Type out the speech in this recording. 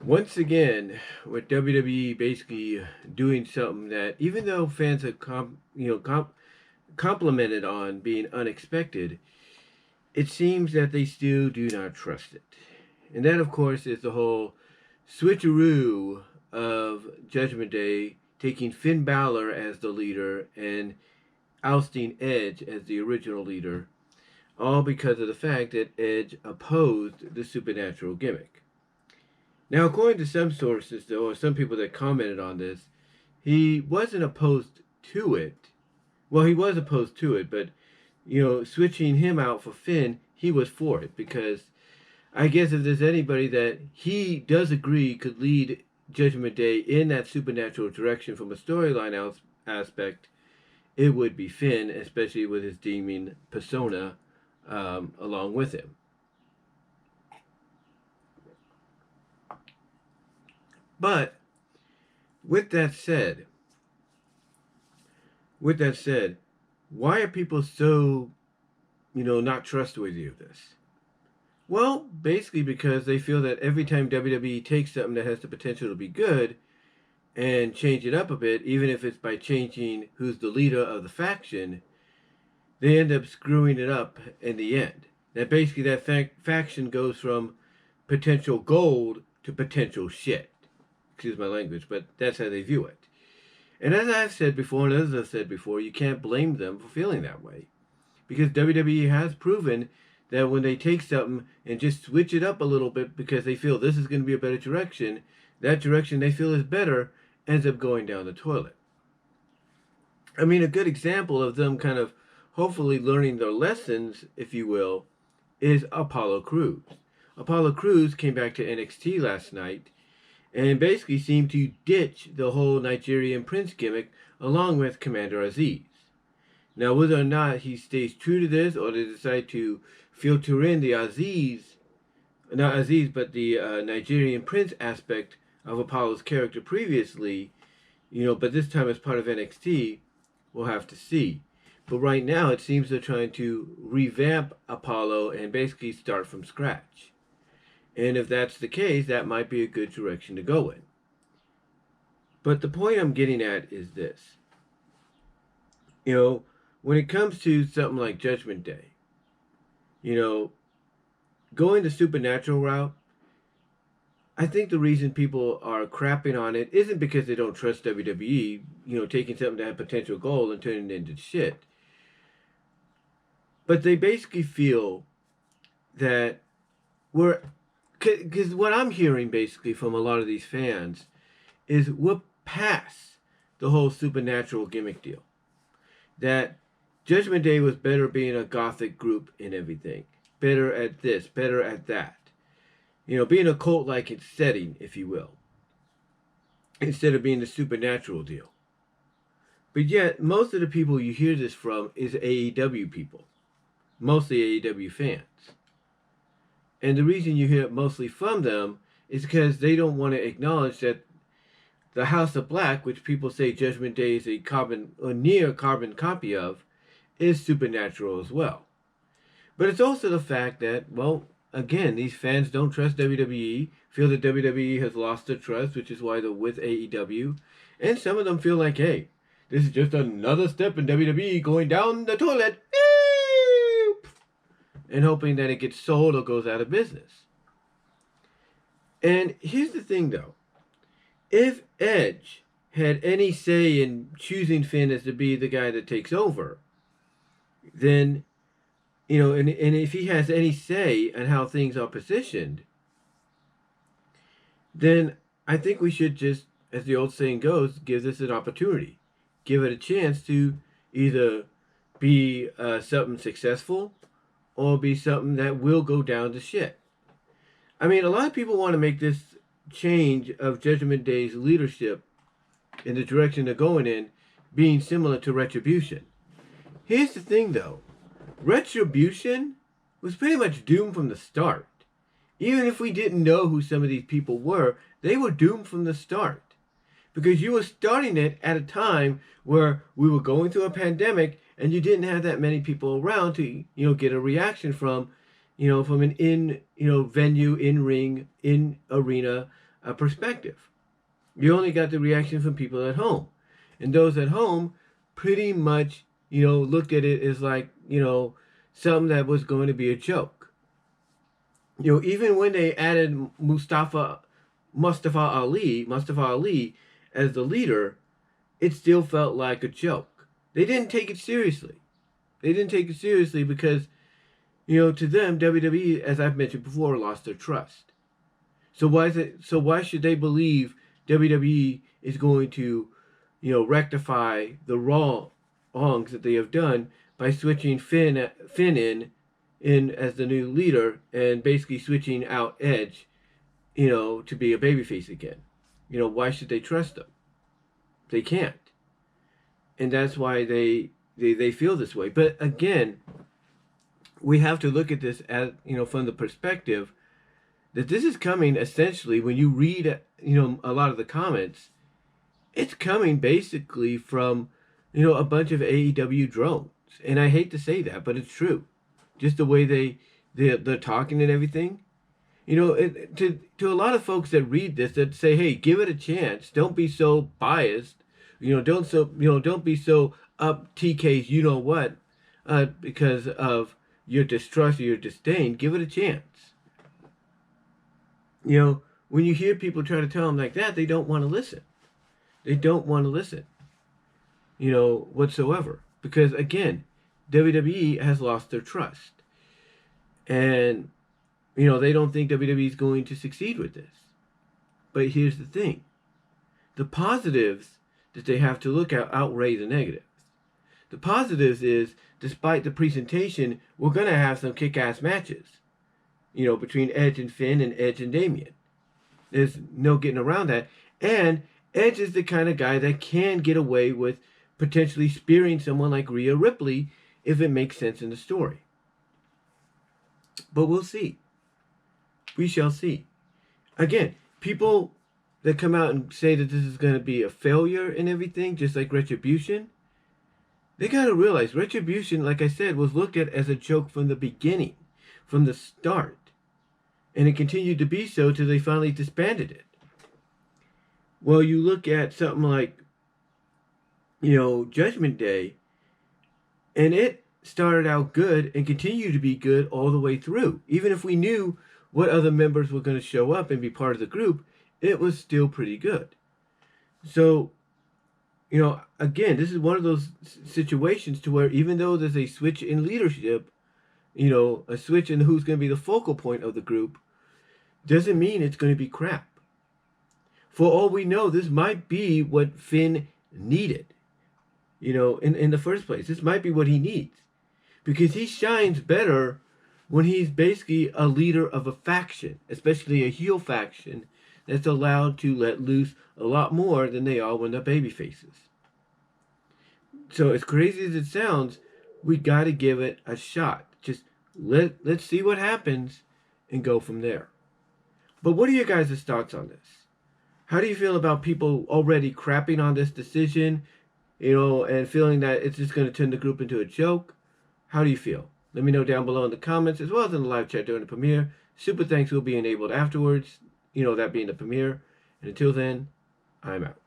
Once again, with WWE basically doing something that, even though fans have complimented on being unexpected, it seems that they still do not trust it. And that, of course, is the whole switcheroo of Judgment Day, taking Finn Balor as the leader and ousting Edge as the original leader, all because of the fact that Edge opposed the supernatural gimmick. Now, according to some sources, though, or some people that commented on this, he wasn't opposed to it. Well, he was opposed to it, but, switching him out for Finn, he was for it because I guess if there's anybody that he does agree could lead Judgment Day in that supernatural direction from a storyline aspect, it would be Finn, especially with his demon persona along with him. But with that said, why are people so, not trustworthy of this? Well, basically because they feel that every time WWE takes something that has the potential to be good and change it up a bit, even if it's by changing who's the leader of the faction, they end up screwing it up in the end. That basically that faction goes from potential gold to potential shit. Excuse my language, but that's how they view it. And as I've said before, and others have said before, you can't blame them for feeling that way. Because WWE has proven that when they take something and just switch it up a little bit because they feel this is going to be a better direction, that direction they feel is better ends up going down the toilet. I mean, a good example of them kind of hopefully learning their lessons, if you will, is Apollo Crews. Apollo Crews came back to NXT last night and basically seemed to ditch the whole Nigerian Prince gimmick along with Commander Aziz. Now, whether or not he stays true to this or they decide to filter in the not Aziz, but the Nigerian Prince aspect of Apollo's character previously, but this time as part of NXT, we'll have to see. But right now, it seems they're trying to revamp Apollo and basically start from scratch. And if that's the case, that might be a good direction to go in. But the point I'm getting at is this. When it comes to something like Judgment Day, going the supernatural route, I think the reason people are crapping on it isn't because they don't trust WWE, taking something that had potential gold and turning it into shit. But they basically feel that because what I'm hearing basically from a lot of these fans is we're past the whole supernatural gimmick deal. That Judgment Day was better being a gothic group and everything. Better at this, better at that. Being a cult-like setting, if you will. Instead of being the supernatural deal. But yet, most of the people you hear this from is AEW people. Mostly AEW fans. And the reason you hear it mostly from them is because they don't want to acknowledge that the House of Black, which people say Judgment Day is a carbon or near carbon copy of, is supernatural as well. But it's also the fact that, well, again, these fans don't trust WWE, feel that WWE has lost their trust, which is why they're with AEW. And some of them feel like, hey, this is just another step in WWE going down the toilet. And hoping that it gets sold or goes out of business. And here's the thing, though. If Edge had any say in choosing Finn as to be the guy that takes over, then, and if he has any say on how things are positioned, then I think we should just, as the old saying goes, give this an opportunity. Give it a chance to either be something successful or be something that will go down to shit. I mean, a lot of people want to make this change of Judgment Day's leadership in the direction they're going in being similar to Retribution. Here's the thing, though. Retribution was pretty much doomed from the start. Even if we didn't know who some of these people were, they were doomed from the start. Because you were starting it at a time where we were going through a pandemic and you didn't have that many people around to, get a reaction from from an venue, in ring, in arena perspective. You only got the reaction from people at home. And those at home pretty much, looked at it as like, something that was going to be a joke. Even when they added Mustafa Ali as the leader, it still felt like a joke. They didn't take it seriously. They didn't take it seriously because, to them, WWE, as I've mentioned before, lost their trust. So why should they believe WWE is going to, rectify the wrongs that they have done by switching Finn in as the new leader and basically switching out Edge, to be a babyface again? Why should they trust them? They can't. And that's why they feel this way. But again, we have to look at this as, from the perspective that this is coming essentially, when you read, a lot of the comments, it's coming basically from, a bunch of AEW drones. And I hate to say that, but it's true. Just the way they're talking and everything. To a lot of folks that read this, that say, hey, give it a chance. Don't be so biased. Don't be so up TK's what, because of your distrust or your disdain. Give it a chance. When you hear people try to tell them like that, they don't want to listen. They don't want to listen, whatsoever. Because, again, WWE has lost their trust. And, they don't think WWE is going to succeed with this. But here's the thing. The positives that they have to look at outweigh the negatives. The positives is, despite the presentation, we're going to have some kick-ass matches. Between Edge and Finn and Edge and Damian. There's no getting around that. And Edge is the kind of guy that can get away with potentially spearing someone like Rhea Ripley if it makes sense in the story. But we'll see. We shall see. Again, people that come out and say that this is going to be a failure and everything, just like Retribution, they got to realize Retribution, like I said, was looked at as a joke from the beginning, from the start. And it continued to be so till they finally disbanded it. Well, you look at something like, Judgment Day, and it started out good and continued to be good all the way through. Even if we knew what other members were going to show up and be part of the group, it was still pretty good. So, again, this is one of those situations to where even though there's a switch in leadership, a switch in who's going to be the focal point of the group, doesn't mean it's going to be crap. For all we know, this might be what Finn needed, in the first place. This might be what he needs. Because he shines better when he's basically a leader of a faction, especially a heel faction, that's allowed to let loose a lot more than they are when they're baby faces. So as crazy as it sounds, we got to give it a shot. Just let's see what happens and go from there. But what are your guys' thoughts on this? How do you feel about people already crapping on this decision, and feeling that it's just going to turn the group into a joke? How do you feel? Let me know down below in the comments, as well as in the live chat during the premiere. Super thanks will be enabled afterwards, that being the premiere. And until then, I'm out.